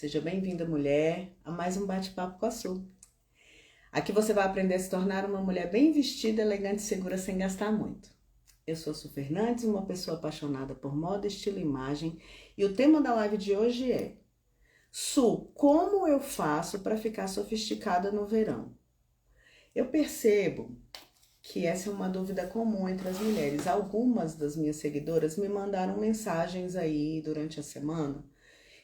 Seja bem-vinda, mulher, a mais um bate-papo com a Su. Aqui você vai aprender a se tornar uma mulher bem vestida, elegante e segura sem gastar muito. Eu sou a Su Fernandes, uma pessoa apaixonada por moda, estilo e imagem, e o tema da live de hoje é: Su, como eu faço para ficar sofisticada no verão? Eu percebo que essa é uma dúvida comum entre as mulheres. Algumas das minhas seguidoras me mandaram mensagens aí durante a semana.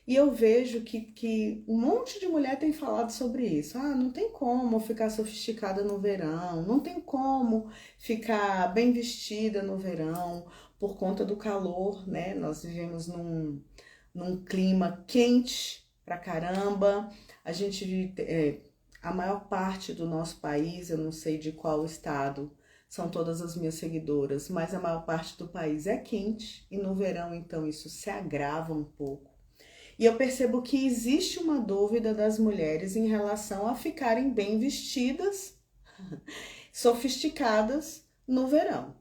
E eu vejo que um monte de mulher tem falado sobre isso. Ah, não tem como ficar sofisticada no verão, não tem como ficar bem vestida no verão por conta do calor, né? Nós vivemos num clima quente pra caramba. A gente, a maior parte do nosso país, eu não sei de qual estado, são todas as minhas seguidoras, mas a maior parte do país é quente e no verão, então, isso se agrava um pouco. E eu percebo que existe uma dúvida das mulheres em relação a ficarem bem vestidas, sofisticadas no verão.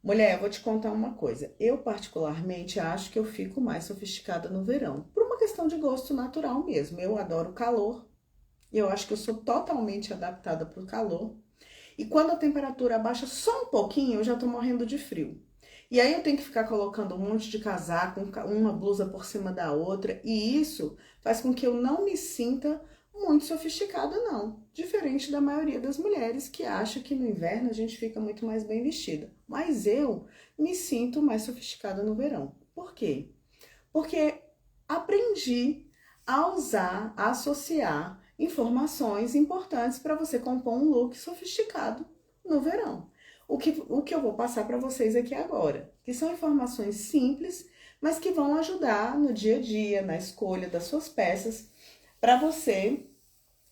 Mulher, eu vou te contar uma coisa. Eu particularmente acho que eu fico mais sofisticada no verão, por uma questão de gosto natural mesmo. Eu adoro calor. Eu acho que eu sou totalmente adaptada para o calor. E quando a temperatura abaixa só um pouquinho, eu já tô morrendo de frio. E aí eu tenho que ficar colocando um monte de casaco, uma blusa por cima da outra, e isso faz com que eu não me sinta muito sofisticada, não. Diferente da maioria das mulheres que acha que no inverno a gente fica muito mais bem vestida. Mas eu me sinto mais sofisticada no verão. Por quê? Porque aprendi a usar, a associar informações importantes para você compor um look sofisticado no verão. O que eu vou passar para vocês aqui agora, que são informações simples, mas que vão ajudar no dia a dia, na escolha das suas peças, para você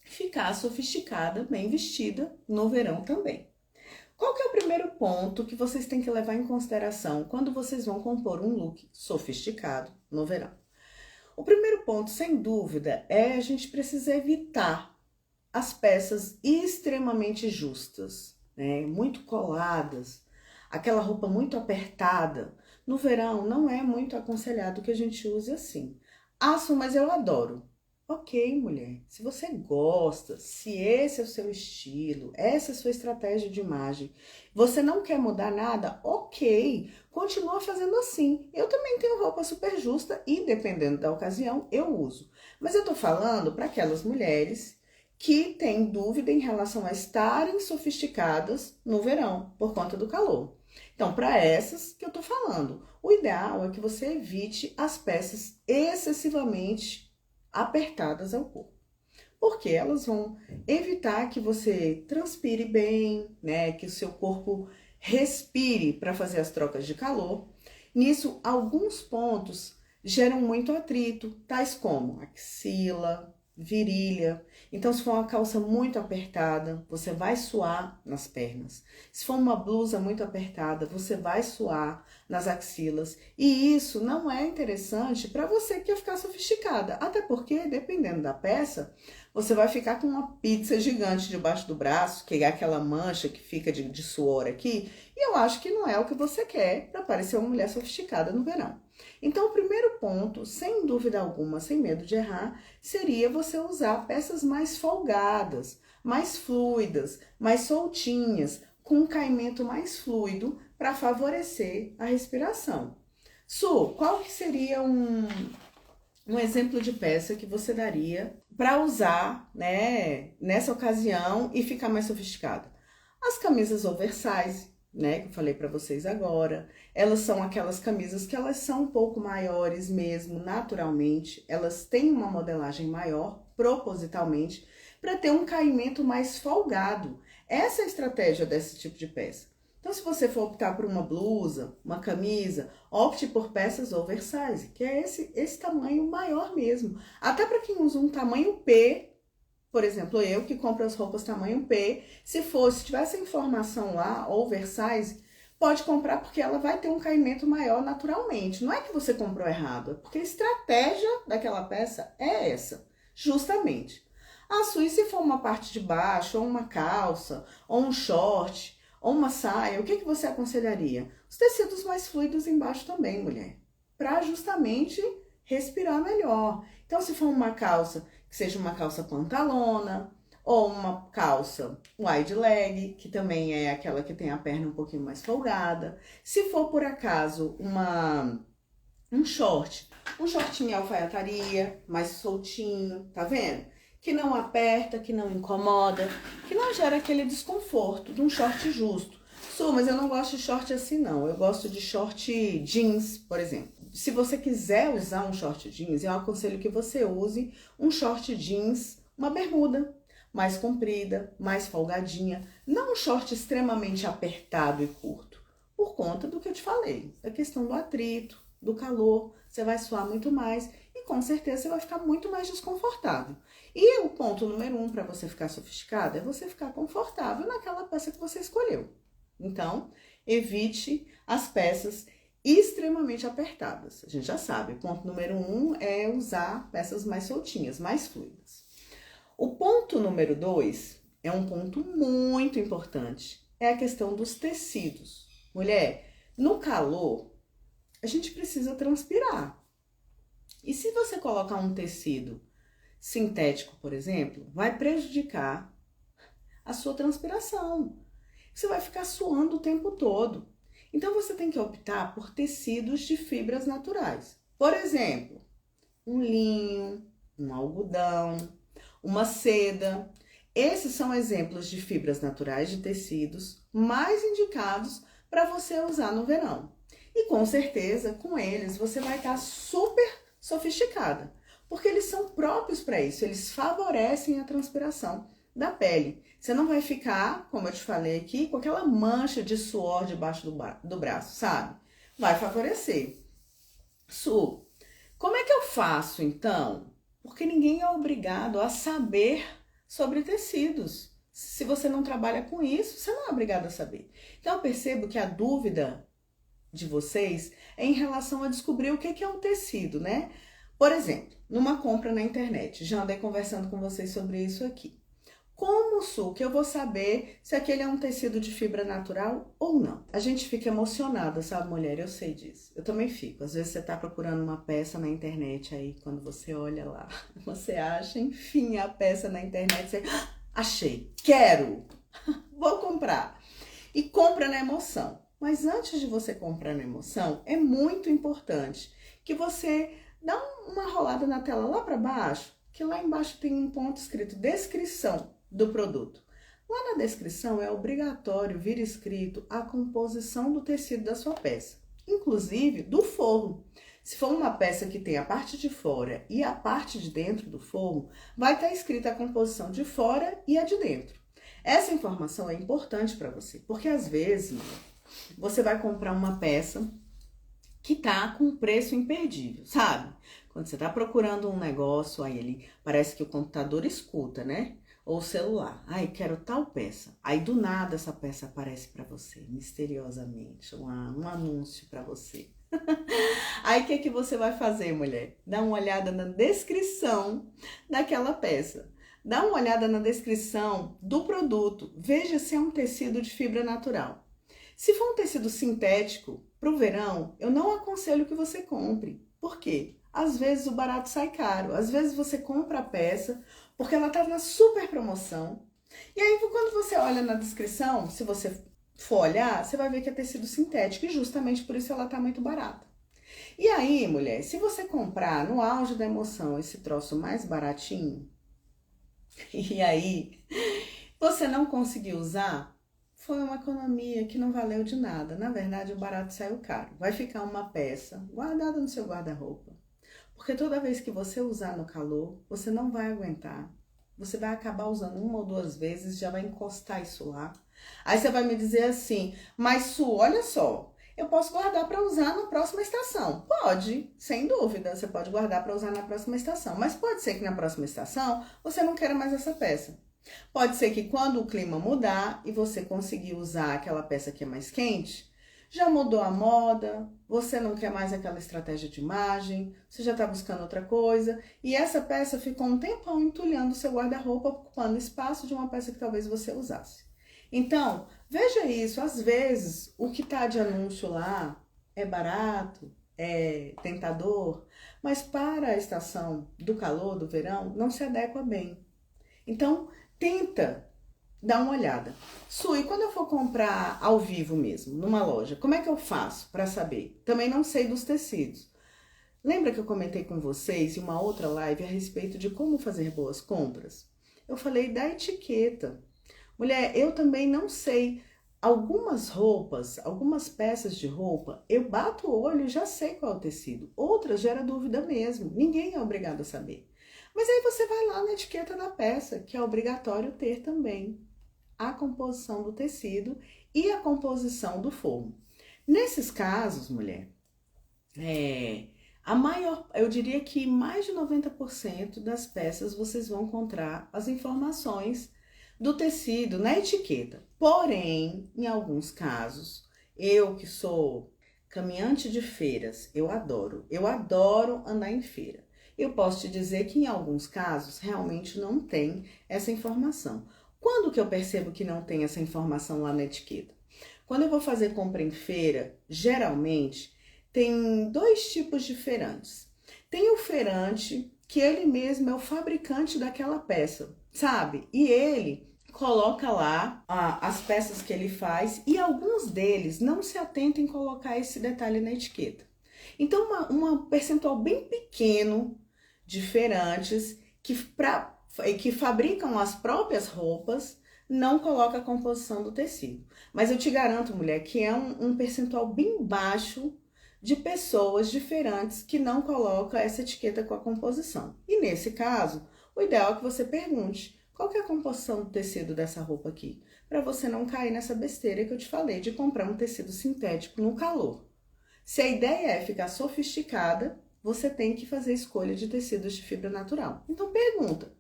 ficar sofisticada, bem vestida no verão também. Qual que é o primeiro ponto que vocês têm que levar em consideração quando vocês vão compor um look sofisticado no verão? O primeiro ponto, sem dúvida, é a gente precisa evitar as peças extremamente justas, né? Muito coladas, aquela roupa muito apertada. No verão não é muito aconselhado que a gente use assim. Aço, mas eu adoro. Ok, mulher, se você gosta, se esse é o seu estilo, essa é a sua estratégia de imagem, você não quer mudar nada, ok, continua fazendo assim. Eu também tenho roupa super justa e, dependendo da ocasião, eu uso. Mas eu tô falando para aquelas mulheres que têm dúvida em relação a estarem sofisticadas no verão, por conta do calor. Então, para essas que eu tô falando, o ideal é que você evite as peças excessivamente apertadas ao corpo, porque elas vão evitar que você transpire bem, né, que o seu corpo respire para fazer as trocas de calor. Nisso, alguns pontos geram muito atrito, tais como axila, virilha. Então, se for uma calça muito apertada, você vai suar nas pernas. Se for uma blusa muito apertada, você vai suar nas axilas. E isso não é interessante para você que quer ficar sofisticada. Até porque, dependendo da peça, você vai ficar com uma pizza gigante debaixo do braço, que é aquela mancha que fica de suor aqui. E eu acho que não é o que você quer para parecer uma mulher sofisticada no verão. Então, o primeiro ponto, sem dúvida alguma, sem medo de errar, seria você usar peças mais folgadas, mais fluidas, mais soltinhas, com um caimento mais fluido para favorecer a respiração. Su, qual que seria um exemplo de peça que você daria para usar, né, nessa ocasião e ficar mais sofisticada? As camisas oversize, né, que eu falei para vocês agora, elas são aquelas camisas que elas são um pouco maiores mesmo, naturalmente, elas têm uma modelagem maior, propositalmente, para ter um caimento mais folgado. Essa é a estratégia desse tipo de peça. Então, se você for optar por uma blusa, uma camisa, opte por peças oversize, que é esse tamanho maior mesmo. Até para quem usa um tamanho P, por exemplo, eu que compro as roupas tamanho P, se tivesse a informação lá, oversize, pode comprar porque ela vai ter um caimento maior naturalmente. Não é que você comprou errado, é porque a estratégia daquela peça é essa, justamente. A sua, se for uma parte de baixo, ou uma calça, ou um short, ou uma saia, o que você aconselharia? Os tecidos mais fluidos embaixo também, mulher, para justamente respirar melhor. Então, se for uma calça, que seja uma calça pantalona, ou uma calça wide leg, que também é aquela que tem a perna um pouquinho mais folgada. Se for, por acaso, um shortinho em alfaiataria, mais soltinho, tá vendo? Que não aperta, que não incomoda, que não gera aquele desconforto de um short justo. Mas eu não gosto de short assim não, eu gosto de short jeans, por exemplo. Se você quiser usar um short jeans, eu aconselho que você use um short jeans, uma bermuda mais comprida, mais folgadinha, não um short extremamente apertado e curto, por conta do que eu te falei, da questão do atrito, do calor, você vai suar muito mais e com certeza você vai ficar muito mais desconfortável. E o ponto número 1 para você ficar sofisticado é você ficar confortável naquela peça que você escolheu. Então, evite as peças extremamente apertadas. A gente já sabe, o ponto número 1 é usar peças mais soltinhas, mais fluidas. O ponto número 2 é um ponto muito importante, é a questão dos tecidos. Mulher, no calor, a gente precisa transpirar. E se você colocar um tecido sintético, por exemplo, vai prejudicar a sua transpiração. Você vai ficar suando o tempo todo. Então, você tem que optar por tecidos de fibras naturais. Por exemplo, um linho, um algodão, uma seda. Esses são exemplos de fibras naturais de tecidos mais indicados para você usar no verão. E com certeza, com eles, você vai estar super sofisticada, porque eles são próprios para isso, eles favorecem a transpiração da pele. Você não vai ficar, como eu te falei aqui, com aquela mancha de suor debaixo do braço, sabe? Vai favorecer. Como é que eu faço então? Porque ninguém é obrigado a saber sobre tecidos. Se você não trabalha com isso, você não é obrigado a saber. Então eu percebo que a dúvida de vocês é em relação a descobrir o que é um tecido, né? Por exemplo, numa compra na internet, já andei conversando com vocês sobre isso aqui. Como, que eu vou saber se aquele é um tecido de fibra natural ou não? A gente fica emocionada, sabe, mulher? Eu sei disso. Eu também fico. Às vezes você tá procurando uma peça na internet, aí quando você olha lá, você acha, enfim, a peça na internet, você... Achei, quero, vou comprar. E compra na emoção. Mas antes de você comprar na emoção, é muito importante que você dá uma rolada na tela lá para baixo, que lá embaixo tem um ponto escrito descrição do produto. Lá na descrição é obrigatório vir escrito a composição do tecido da sua peça, inclusive do forro. Se for uma peça que tem a parte de fora e a parte de dentro do forro, vai estar escrita a composição de fora e a de dentro. Essa informação é importante para você, porque às vezes você vai comprar uma peça que tá com preço imperdível, sabe? Quando você tá procurando um negócio, aí ele parece que o computador escuta, né? Ou o celular. Ai, quero tal peça. Aí do nada essa peça aparece para você, misteriosamente, um anúncio para você. Aí o que você vai fazer, mulher? Dá uma olhada na descrição daquela peça. Dá uma olhada na descrição do produto. Veja se é um tecido de fibra natural. Se for um tecido sintético, para o verão, eu não aconselho que você compre. Por quê? Às vezes o barato sai caro. Às vezes você compra a peça porque ela está na super promoção. E aí, quando você olha na descrição, se você for olhar, você vai ver que é tecido sintético e justamente por isso ela está muito barata. E aí, mulher, se você comprar no auge da emoção esse troço mais baratinho, e aí você não conseguiu usar, foi uma economia que não valeu de nada. Na verdade, o barato saiu caro. Vai ficar uma peça guardada no seu guarda-roupa. Porque toda vez que você usar no calor, você não vai aguentar. Você vai acabar usando uma ou duas vezes, já vai encostar isso lá. Aí você vai me dizer assim, mas olha só, eu posso guardar para usar na próxima estação. Pode, sem dúvida, você pode guardar para usar na próxima estação. Mas pode ser que na próxima estação você não queira mais essa peça. Pode ser que quando o clima mudar e você conseguir usar aquela peça que é mais quente, já mudou a moda, você não quer mais aquela estratégia de imagem, você já está buscando outra coisa, e essa peça ficou um tempão entulhando o seu guarda-roupa, ocupando espaço de uma peça que talvez você usasse. Então, veja isso, às vezes o que está de anúncio lá é barato, tentador, mas para a estação do calor, do verão, não se adequa bem. Então, tenta dar uma olhada. Su, e quando eu for comprar ao vivo mesmo, numa loja, como é que eu faço para saber? Também não sei dos tecidos. Lembra que eu comentei com vocês em uma outra live a respeito de como fazer boas compras? Eu falei da etiqueta. Mulher, eu também não sei. Algumas roupas, algumas peças de roupa, eu bato o olho e já sei qual é o tecido. Outras gera dúvida mesmo. Ninguém é obrigado a saber. Mas aí você vai lá na etiqueta da peça, que é obrigatório ter também a composição do tecido e a composição do forro. Nesses casos, mulher, eu diria que mais de 90% das peças vocês vão encontrar as informações do tecido na etiqueta. Porém, em alguns casos, eu que sou caminhante de feiras, eu adoro andar em feira. Eu posso te dizer que em alguns casos realmente não tem essa informação. Quando que eu percebo que não tem essa informação lá na etiqueta? Quando eu vou fazer compra em feira, geralmente tem dois tipos de feirantes. Tem o feirante que ele mesmo é o fabricante daquela peça, sabe? E ele coloca lá as peças que ele faz e alguns deles não se atentam em colocar esse detalhe na etiqueta. Então, uma percentual bem pequeno de feirantes que fabricam as próprias roupas não coloca a composição do tecido. Mas eu te garanto, mulher, que é um percentual bem baixo de pessoas, de feirantes, que não colocam essa etiqueta com a composição. E nesse caso, o ideal é que você pergunte qual que é a composição do tecido dessa roupa aqui, para você não cair nessa besteira que eu te falei de comprar um tecido sintético no calor. Se a ideia é ficar sofisticada, você tem que fazer escolha de tecidos de fibra natural. Então pergunta.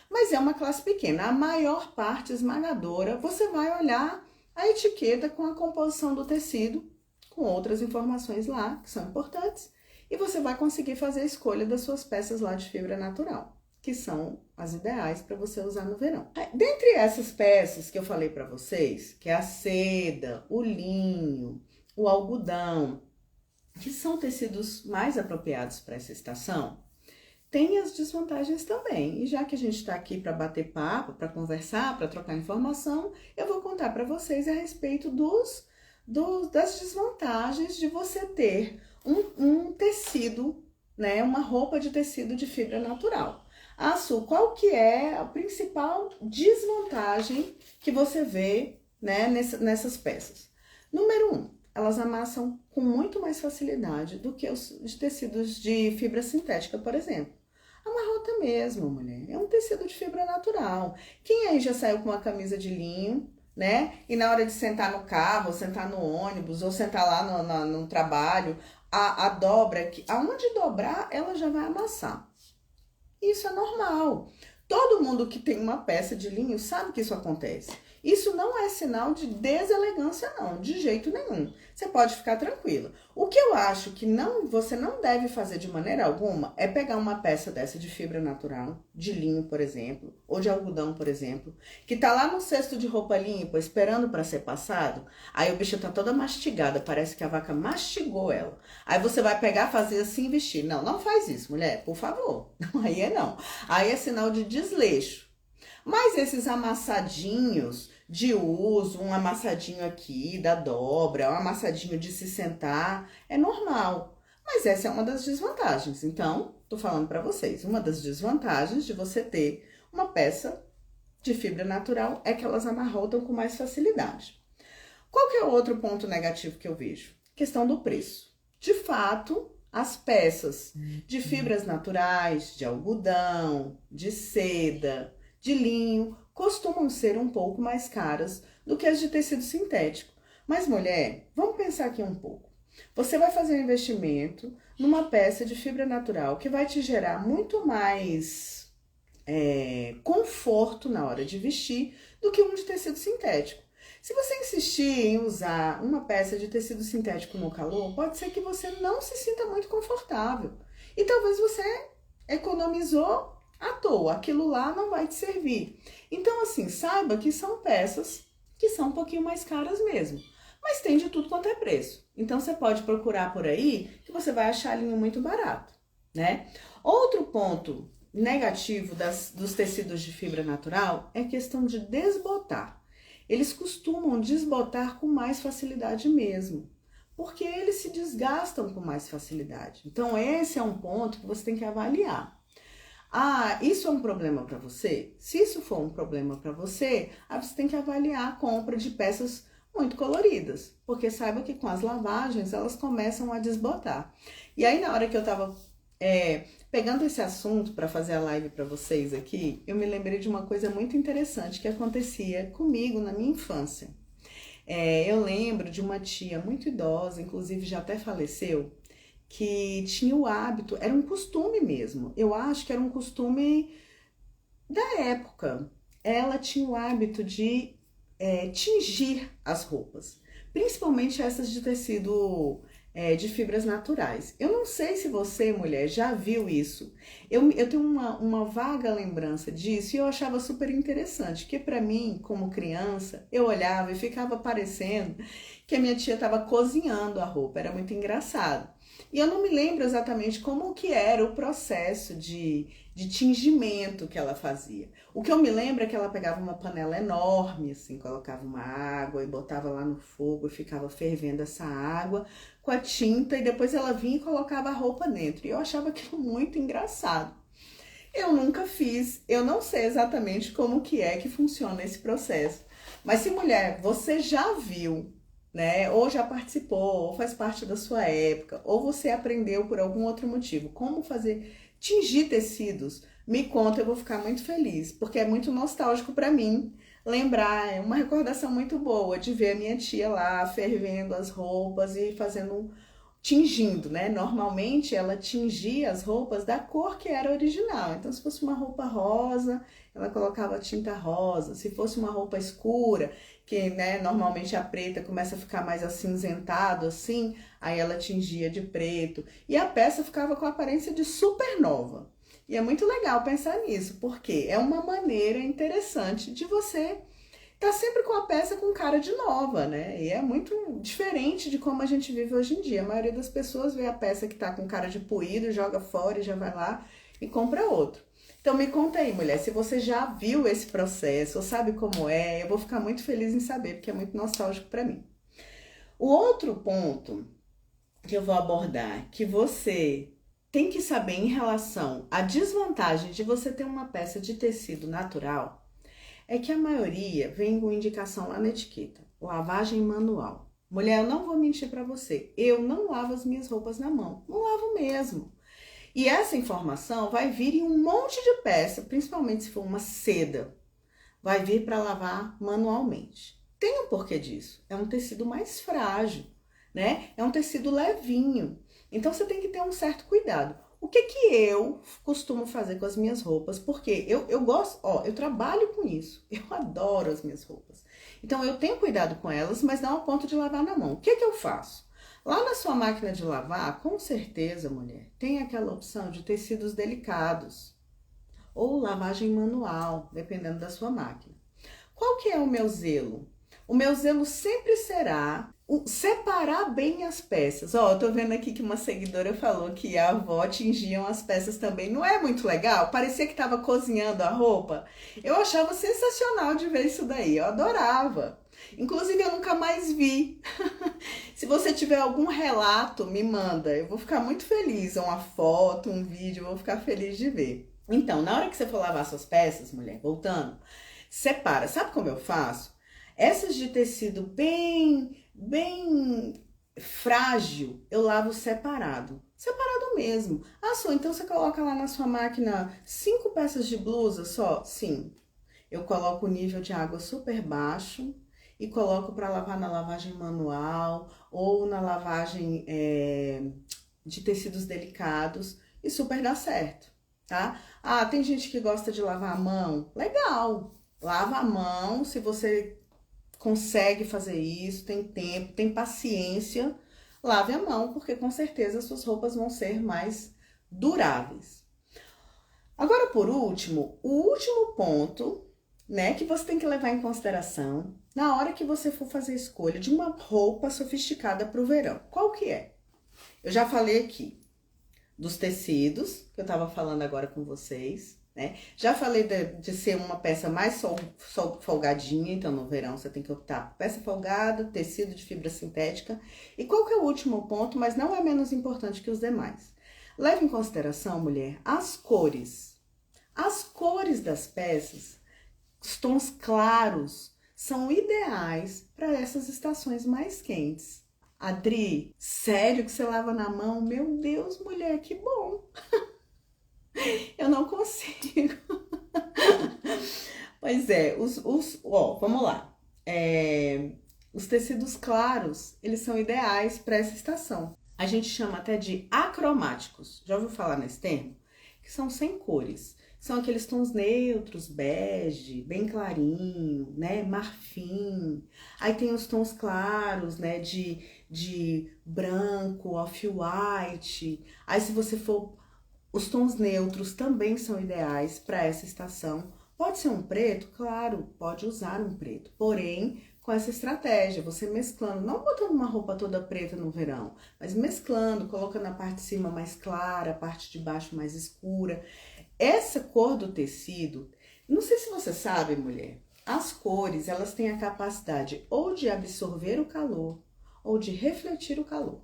Mas é uma classe pequena. A maior parte esmagadora, você vai olhar a etiqueta com a composição do tecido, com outras informações lá, que são importantes, e você vai conseguir fazer a escolha das suas peças lá de fibra natural, que são as ideais para você usar no verão. Dentre essas peças que eu falei para vocês, que é a seda, o linho, o algodão, que são tecidos mais apropriados para essa estação, tem as desvantagens também. E já que a gente está aqui para bater papo, para conversar, para trocar informação, eu vou contar para vocês a respeito das desvantagens de você ter um tecido, né, uma roupa de tecido de fibra natural. Su, qual que é a principal desvantagem que você vê, né, nessas peças? Número 1, elas amassam com muito mais facilidade do que os de tecidos de fibra sintética, por exemplo. Amarrota mesmo, mulher, é um tecido de fibra natural. Quem aí já saiu com uma camisa de linho, né? E na hora de sentar no carro, ou sentar no ônibus, ou sentar lá no trabalho, a dobra, aonde dobrar, ela já vai amassar. Isso é normal. Todo mundo que tem uma peça de linho sabe que isso acontece. Isso não é sinal de deselegância, não, de jeito nenhum. Você pode ficar tranquila. O que eu acho que você não deve fazer de maneira alguma é pegar uma peça dessa de fibra natural, de linho, por exemplo, ou de algodão, por exemplo, que tá lá no cesto de roupa limpa, esperando para ser passado. Aí o bicho tá toda mastigada, parece que a vaca mastigou ela. Aí você vai pegar, fazer assim e vestir. Não, não faz isso, mulher, por favor. Aí é não. Aí é sinal de desleixo. Mas esses amassadinhos de uso, um amassadinho aqui da dobra, um amassadinho de se sentar, é normal. Mas essa é uma das desvantagens. Então, tô falando para vocês, uma das desvantagens de você ter uma peça de fibra natural é que elas amarrotam com mais facilidade. Qual que é o outro ponto negativo que eu vejo? Questão do preço. De fato, as peças de fibras naturais, de algodão, de seda, de linho, costumam ser um pouco mais caras do que as de tecido sintético. Mas, mulher, vamos pensar aqui um pouco. Você vai fazer um investimento numa peça de fibra natural que vai te gerar muito mais conforto na hora de vestir do que um de tecido sintético. Se você insistir em usar uma peça de tecido sintético no calor, pode ser que você não se sinta muito confortável. E talvez você economizou à toa, aquilo lá não vai te servir. Então, assim, saiba que são peças que são um pouquinho mais caras mesmo. Mas tem de tudo quanto é preço. Então você pode procurar por aí que você vai achar linho muito barato, né? Outro ponto negativo dos tecidos de fibra natural é a questão de desbotar. Eles costumam desbotar com mais facilidade mesmo, porque eles se desgastam com mais facilidade. Então esse é um ponto que você tem que avaliar. Ah, isso é um problema para você? Se isso for um problema para você, aí você tem que avaliar a compra de peças muito coloridas, porque saiba que com as lavagens elas começam a desbotar. E aí na hora que eu tava pegando esse assunto para fazer a live para vocês aqui, eu me lembrei de uma coisa muito interessante que acontecia comigo na minha infância. Eu lembro de uma tia muito idosa, inclusive já até faleceu, que tinha o hábito, era um costume mesmo, eu acho que era um costume da época. Ela tinha o hábito de tingir as roupas, principalmente essas de tecido de fibras naturais. Eu não sei se você, mulher, já viu isso. Eu tenho uma vaga lembrança disso e eu achava super interessante, porque para mim, como criança, eu olhava e ficava parecendo que a minha tia estava cozinhando a roupa, era muito engraçado. E eu não me lembro exatamente como que era o processo de tingimento que ela fazia. O que eu me lembro é que ela pegava uma panela enorme, assim, colocava uma água e botava lá no fogo e ficava fervendo essa água com a tinta e depois ela vinha e colocava a roupa dentro. E eu achava aquilo muito engraçado. Eu nunca fiz, eu não sei exatamente como que é que funciona esse processo. Mas se mulher, você já viu, né, ou já participou, ou faz parte da sua época, ou você aprendeu por algum outro motivo como fazer tingir tecidos, me conta, eu vou ficar muito feliz, porque é muito nostálgico para mim lembrar, é uma recordação muito boa de ver a minha tia lá fervendo as roupas e fazendo tingindo, né? Normalmente ela tingia as roupas da cor que era original. Então, se fosse uma roupa rosa, ela colocava tinta rosa. Se fosse uma roupa escura, que, né, normalmente a preta começa a ficar mais acinzentado assim, aí ela tingia de preto. E a peça ficava com a aparência de super nova. E é muito legal pensar nisso, porque é uma maneira interessante de você tá sempre com a peça com cara de nova, né? E é muito diferente de como a gente vive hoje em dia. A maioria das pessoas vê a peça que tá com cara de poído, joga fora e já vai lá e compra outro. Então me conta aí, mulher, se você já viu esse processo, ou sabe como é, eu vou ficar muito feliz em saber, porque é muito nostálgico para mim. O outro ponto que eu vou abordar, que você tem que saber em relação à desvantagem de você ter uma peça de tecido natural, é que a maioria vem com indicação lá na etiqueta, lavagem manual. Mulher, eu não vou mentir para você, eu não lavo as minhas roupas na mão, não lavo mesmo. E essa informação vai vir em um monte de peça, principalmente se for uma seda, vai vir para lavar manualmente. Tem um porquê disso, é um tecido mais frágil, né? É um tecido levinho, então você tem que ter um certo cuidado. O que que eu costumo fazer com as minhas roupas? Porque eu gosto, eu trabalho com isso. Eu adoro as minhas roupas. Então eu tenho cuidado com elas, mas não ao ponto de lavar na mão. O que que eu faço? Lá na sua máquina de lavar, com certeza, mulher, tem aquela opção de tecidos delicados ou lavagem manual, dependendo da sua máquina. Qual que é o meu zelo? O meu zelo sempre será separar bem as peças. Eu tô vendo aqui que uma seguidora falou que a avó tingiam as peças também. Não é muito legal? Parecia que tava cozinhando a roupa. Eu achava sensacional de ver isso daí. Eu adorava. Inclusive, eu nunca mais vi. Se você tiver algum relato, me manda. Eu vou ficar muito feliz. Uma foto, um vídeo, eu vou ficar feliz de ver. Então, na hora que você for lavar suas peças, mulher, voltando, separa. Sabe como eu faço? Essas de tecido bem frágil, eu lavo separado. Separado mesmo. Ah, só, então você coloca lá na sua máquina 5 peças de blusa só? Sim. Eu coloco o nível de água super baixo e coloco para lavar na lavagem manual ou na lavagem de tecidos delicados e super dá certo, tá? Ah, tem gente que gosta de lavar a mão. Legal! Lava a mão, se você consegue fazer isso, tem tempo, tem paciência, lave a mão, porque com certeza as suas roupas vão ser mais duráveis. Agora, por último, o último ponto, né, que você tem que levar em consideração na hora que você for fazer a escolha de uma roupa sofisticada para o verão. Qual que é? Eu já falei aqui dos tecidos, que eu estava falando agora com vocês, né? Já falei de ser uma peça mais folgadinha, então no verão você tem que optar por peça folgada, tecido de fibra sintética. E qual que é o último ponto, mas não é menos importante que os demais? Leve em consideração, mulher, as cores. As cores das peças, os tons claros, são ideais para essas estações mais quentes. Adri, sério que você lava na mão? Meu Deus, mulher, que bom! Eu não consigo. Pois é, vamos lá. Os tecidos claros, eles são ideais para essa estação. A gente chama até de acromáticos. Já ouviu falar nesse termo? Que são sem cores. São aqueles tons neutros, bege, bem clarinho, né? Marfim. Aí tem os tons claros, né? De branco, off-white. Aí se você for... Os tons neutros também são ideais para essa estação. Pode ser um preto? Claro, pode usar um preto. Porém, com essa estratégia, você mesclando, não botando uma roupa toda preta no verão, mas mesclando, colocando a parte de cima mais clara, a parte de baixo mais escura. Essa cor do tecido, não sei se você sabe, mulher, as cores, elas têm a capacidade ou de absorver o calor ou de refletir o calor.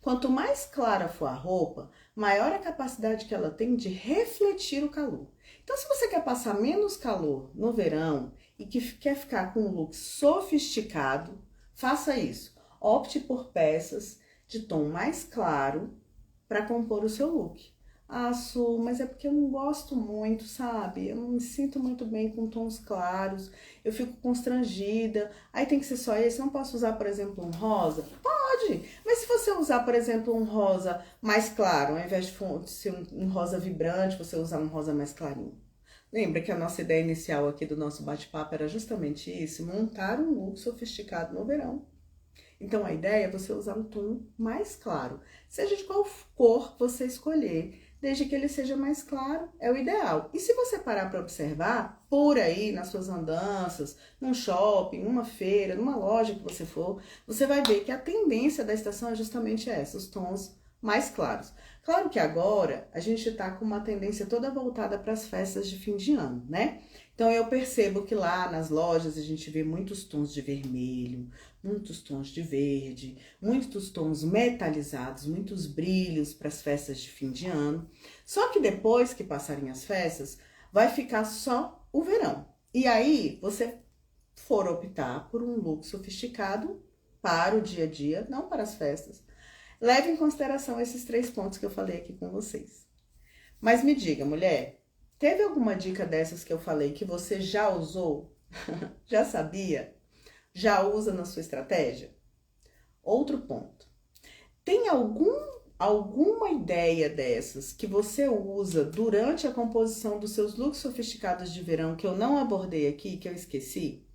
Quanto mais clara for a roupa, maior a capacidade que ela tem de refletir o calor. Então, se você quer passar menos calor no verão e que quer ficar com um look sofisticado, faça isso. Opte por peças de tom mais claro para compor o seu look. Ah, Su, mas é porque eu não gosto muito, sabe? Eu não me sinto muito bem com tons claros, eu fico constrangida. Aí tem que ser só esse, eu não posso usar, por exemplo, um rosa? Pode, mas se você usar, por exemplo, um rosa mais claro, ao invés de ser um rosa vibrante, você usar um rosa mais clarinho. Lembra que a nossa ideia inicial aqui do nosso bate-papo era justamente isso, montar um look sofisticado no verão. Então, a ideia é você usar um tom mais claro, seja de qual cor você escolher, desde que ele seja mais claro, é o ideal. E se você parar para observar, por aí, nas suas andanças, num shopping, numa feira, numa loja que você for, você vai ver que a tendência da estação é justamente essa, os tons mais claros. Claro que agora a gente está com uma tendência toda voltada para as festas de fim de ano, né? Então eu percebo que lá nas lojas a gente vê muitos tons de vermelho, muitos tons de verde, muitos tons metalizados, muitos brilhos para as festas de fim de ano. Só que depois que passarem as festas, vai ficar só o verão. E aí você for optar por um look sofisticado para o dia a dia, não para as festas, leve em consideração esses 3 pontos que eu falei aqui com vocês. Mas me diga, mulher, teve alguma dica dessas que eu falei que você já usou? Já sabia? Já usa na sua estratégia? Outro ponto. Tem alguma ideia dessas que você usa durante a composição dos seus looks sofisticados de verão que eu não abordei aqui, que eu esqueci?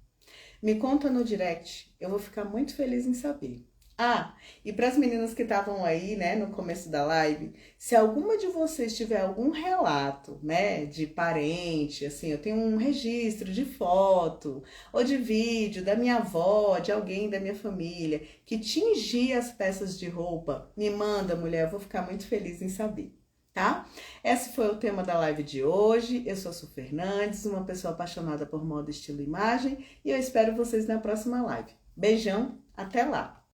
Me conta no direct, eu vou ficar muito feliz em saber. Ah, e para as meninas que estavam aí, né, no começo da live, se alguma de vocês tiver algum relato, né, de parente, assim, eu tenho um registro de foto ou de vídeo da minha avó, de alguém da minha família que tingia as peças de roupa, me manda, mulher, eu vou ficar muito feliz em saber, tá? Esse foi o tema da live de hoje. Eu sou a Su Fernandes, uma pessoa apaixonada por moda, estilo e imagem, e eu espero vocês na próxima live. Beijão, até lá!